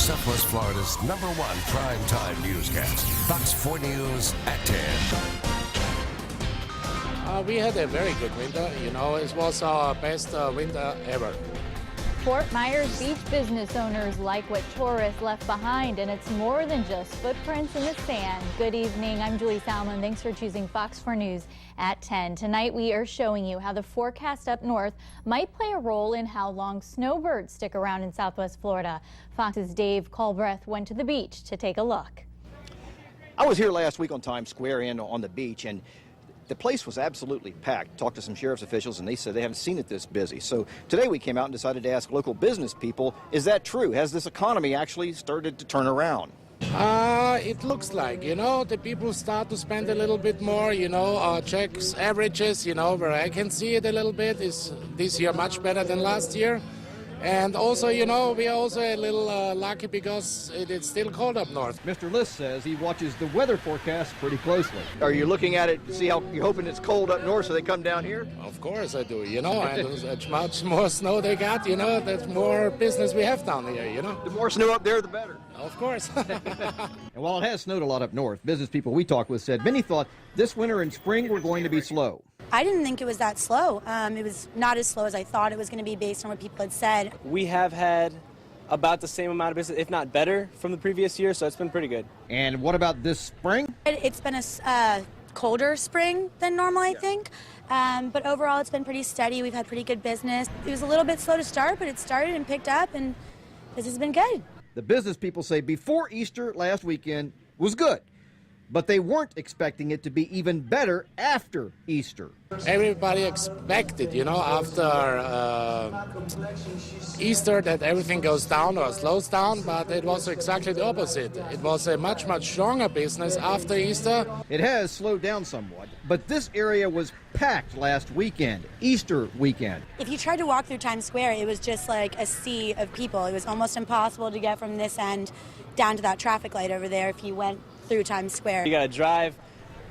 Southwest Florida's #1 primetime newscast, Fox 4 News at 10. We had a very good winter. It was our best winter ever. Fort Myers Beach business owners like what tourists left behind, and it's more than just footprints in the sand. Good evening, I'm Julie Salmon. Thanks for choosing Fox 4 News at 10. Tonight we are showing you how the forecast up north might play a role in how long snowbirds stick around in Southwest Florida. Fox's Dave Culbreth went to the beach to take a look. I was here last week on Times Square and on the beach, and the place was absolutely packed. Talked to some sheriff's officials, and they said they haven't seen it this busy. So today we came out and decided to ask local business people, is that true? Has this economy actually started to turn around? It looks like, the people start to spend a little bit more, checks, averages, where I can see it a little bit is this year much better than last year. And also, we are also a little lucky because it's still cold up north. Mr. List says he watches the weather forecast pretty closely. Are you looking at it to see how you're hoping it's cold up north so they come down here? Of course I do, and as much more snow they got, the more business we have down here, The more snow up there, the better. Of course. And while it has snowed a lot up north, business people we talked with said many thought this winter and spring were going to be slow. I didn't think it was that slow. It was not as slow as I thought it was going to be based on what people had said. We have had about the same amount of business, if not better, from the previous year, so it's been pretty good. And what about this spring? It's been a colder spring than normal, I think. But overall, it's been pretty steady. We've had pretty good business. It was a little bit slow to start, but it started and picked up, and this has been good. The business people say before Easter last weekend was good, but they weren't expecting it to be even better after Easter. Everybody expected, after Easter that everything goes down or slows down, but it was exactly the opposite. It was a much, much stronger business after Easter. It has slowed down somewhat, but this area was packed last weekend, Easter weekend. If you tried to walk through Times Square, it was just like a sea of people. It was almost impossible to get from this end down to that traffic light over there if you went through Times Square. You got to drive,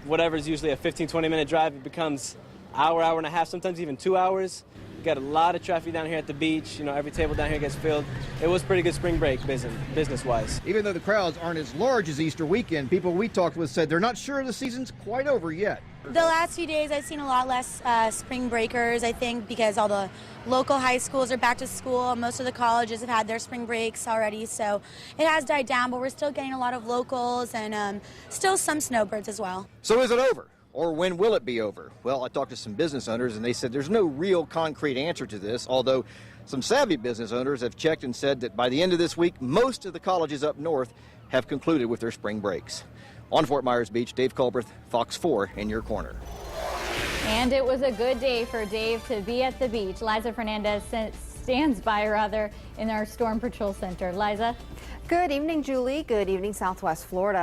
whatever is usually a 15-20 minute drive, it becomes hour and a half, sometimes even 2 hours. You got a lot of traffic down here at the beach. Every table down here gets filled. It was pretty good spring break business-wise. Even though the crowds aren't as large as Easter weekend, people we talked with said they're not sure the season's quite over yet. The last few days I've seen a lot less spring breakers, I think, because all the local high schools are back to school. Most of the colleges have had their spring breaks already, so it has died down, but we're still getting a lot of locals and still some snowbirds as well. So is it over? Or when will it be over? Well, I talked to some business owners, and they said there's no real concrete answer to this, although some savvy business owners have checked and said that by the end of this week, most of the colleges up north have concluded with their spring breaks. On Fort Myers Beach, Dave Culbreth, Fox 4 in your corner. And it was a good day for Dave to be at the beach. Liza Fernandez stands by, in our Storm Patrol Center. Liza? Good evening, Julie. Good evening, Southwest Florida.